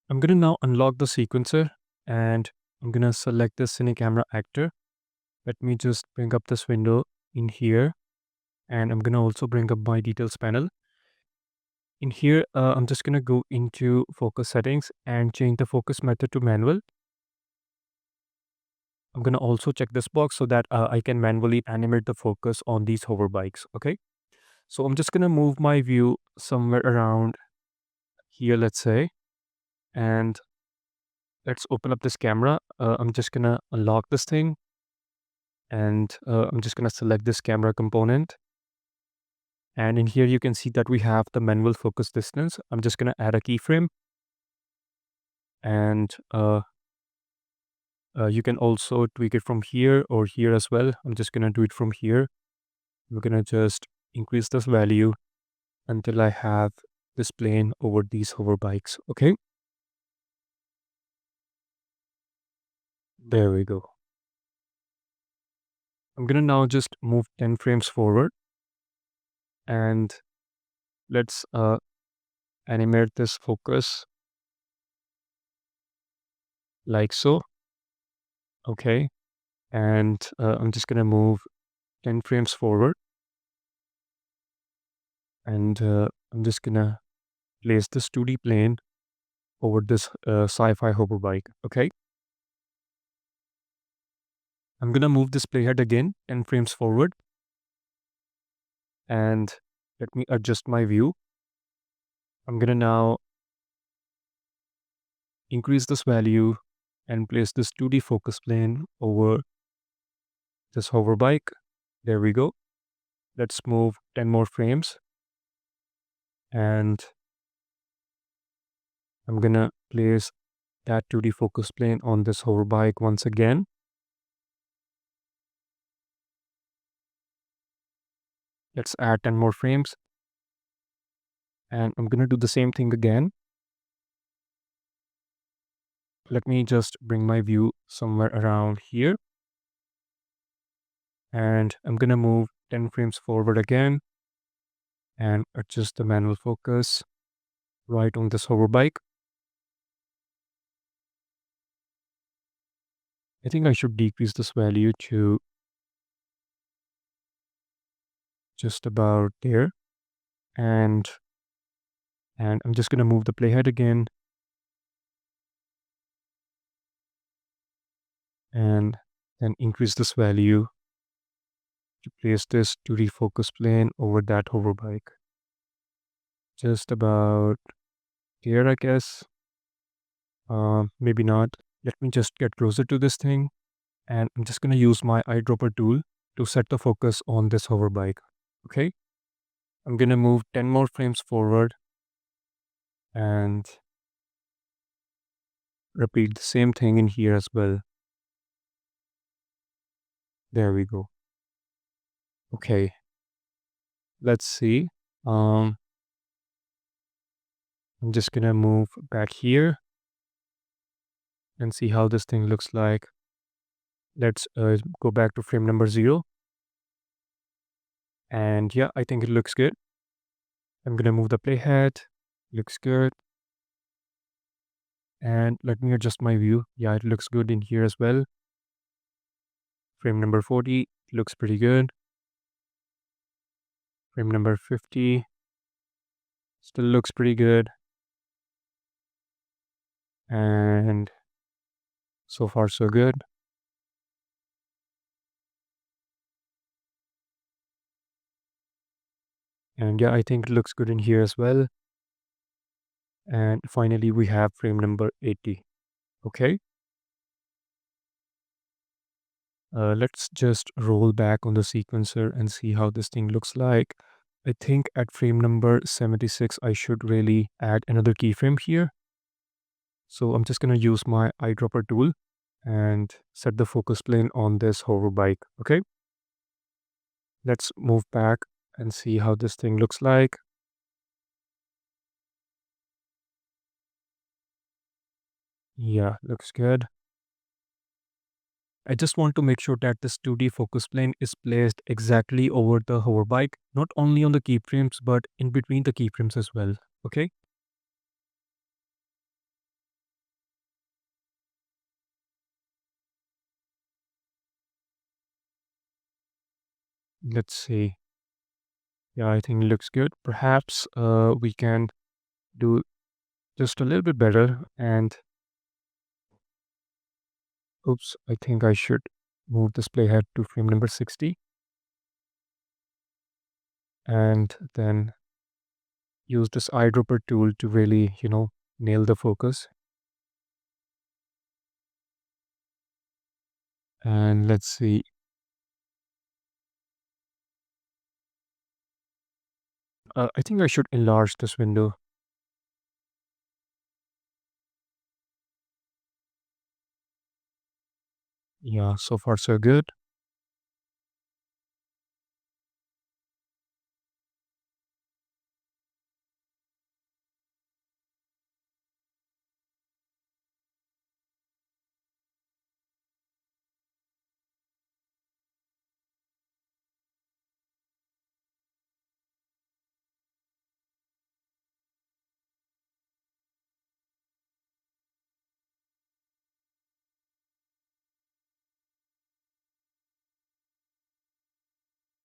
I'm gonna now unlock the sequencer and I'm gonna select the cine camera actor. Let me just bring up this window in here, and I'm gonna also bring up my details panel. In here, I'm just gonna go into focus settings and change the focus method to manual. I'm gonna also check this box so that I can manually animate the focus on these hover bikes. Okay. So I'm just gonna move my view somewhere around here, let's say, and let's open up this camera. I'm just gonna unlock this thing and I'm just gonna select this camera component. And in here, you can see that we have the manual focus distance. I'm just gonna add a keyframe, and you can also tweak it from here or here as well. I'm just gonna do it from here. We're gonna just increase this value until I have this plane over these hover bikes. Okay, there we go. I'm gonna now just move 10 frames forward and let's animate this focus like so. Okay, and I'm just gonna move 10 frames forward and I'm just gonna place this 2D plane over this sci-fi hover bike. Okay, I'm gonna move this playhead again 10 frames forward and let me adjust my view. I'm gonna now increase this value and place this 2D focus plane over this hover bike. There we go. Let's move 10 more frames and I'm gonna place that 2D focus plane on this hover bike once again. Let's add 10 more frames and I'm gonna do the same thing again. Let me just bring my view somewhere around here and I'm gonna move 10 frames forward again and adjust the manual focus right on this hover bike. I think I should decrease this value to just about there and I'm just gonna move the playhead again and then increase this value to place this 2D focus plane over that hover bike. Just about here, I guess. Maybe not. Let me just get closer to this thing and I'm just gonna use my eyedropper tool to set the focus on this hover bike. Okay, I'm gonna move 10 more frames forward and repeat the same thing in here as well. There we go. Okay, let's see. I'm just gonna move back here and see how this thing looks like. Let's go back to frame number 0. And yeah, I think it looks good. I'm gonna move the playhead. Looks good. And let me adjust my view. Yeah, it looks good in here as well. Frame number 40 looks pretty good. Frame number 50 still looks pretty good. And so far so good. And yeah, I think it looks good in here as well. And finally, we have frame number 80. Okay. Let's just roll back on the sequencer and see how this thing looks like. I think at frame number 76, I should really add another keyframe here. So I'm just going to use my eyedropper tool and set the focus plane on this hover bike. Okay. Let's move back and see how this thing looks like. Yeah, looks good. I just want to make sure that this 2D focus plane is placed exactly over the hover bike, not only on the keyframes, but in between the keyframes as well. Okay. Let's see. Yeah, I think it looks good. Perhaps we can do just a little bit better. And oops, I think I should move this playhead to frame number 60 and then use this eyedropper tool to really, nail the focus. And let's see. I think I should enlarge this window. Yeah, so far so good.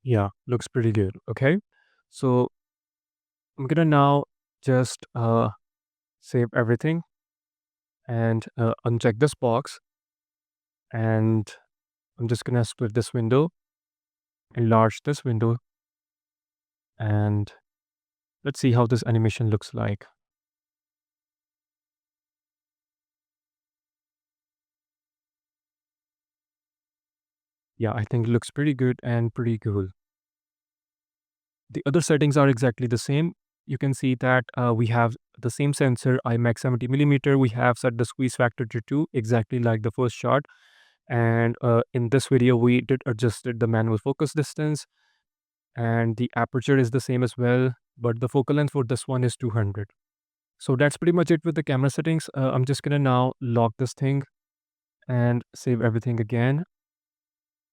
Yeah, looks pretty good. Okay. So I'm gonna now just save everything and uncheck this box. And I'm just gonna split this window, enlarge this window, and let's see how this animation looks like. Yeah, I think it looks pretty good and pretty cool. The other settings are exactly the same. You can see that we have the same sensor, IMAX 70 millimeter. We have set the squeeze factor to 2, exactly like the first shot. And in this video, we did adjusted the manual focus distance, and the aperture is the same as well, but the focal length for this one is 200. So that's pretty much it with the camera settings. I'm just gonna now lock this thing and save everything again.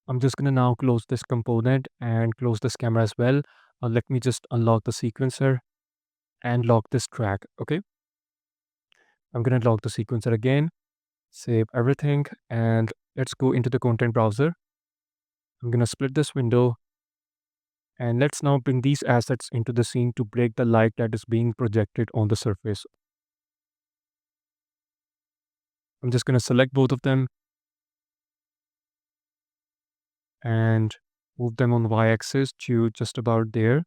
I'm just gonna now close this component and close this camera as well. Let me just unlock the sequencer and lock this track. Okay, I'm gonna lock the sequencer again, save everything, and let's go into the content browser. I'm gonna split this window, and let's now bring these assets into the scene to break the light that is being projected on the surface. I'm just gonna select both of them and move them on the y-axis to just about there.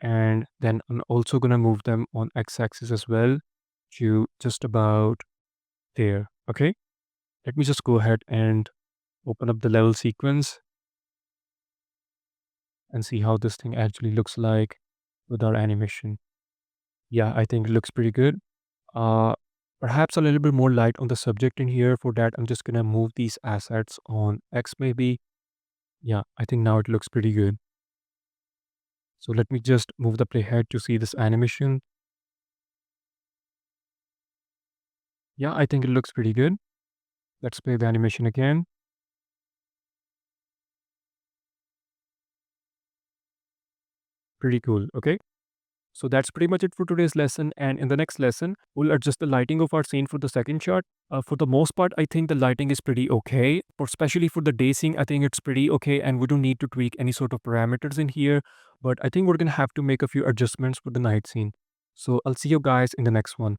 And then I'm also gonna move them on x-axis as well to just about there. Okay, let me just go ahead and open up the level sequence and see how this thing actually looks like with our animation. Yeah, I think it looks pretty good. Uh, Perhaps a little bit more light on the subject in here. For that, I'm just gonna move these assets on X maybe. Yeah, I think now it looks pretty good. So let me just move the playhead to see this animation. Yeah, I think it looks pretty good. Let's play the animation again. Pretty cool. Okay. So that's pretty much it for today's lesson. And in the next lesson, we'll adjust the lighting of our scene for the second shot. For the most part, I think the lighting is pretty okay. For especially for the day scene, I think it's pretty okay, and we don't need to tweak any sort of parameters in here. But I think we're gonna have to make a few adjustments for the night scene. So I'll see you guys in the next one.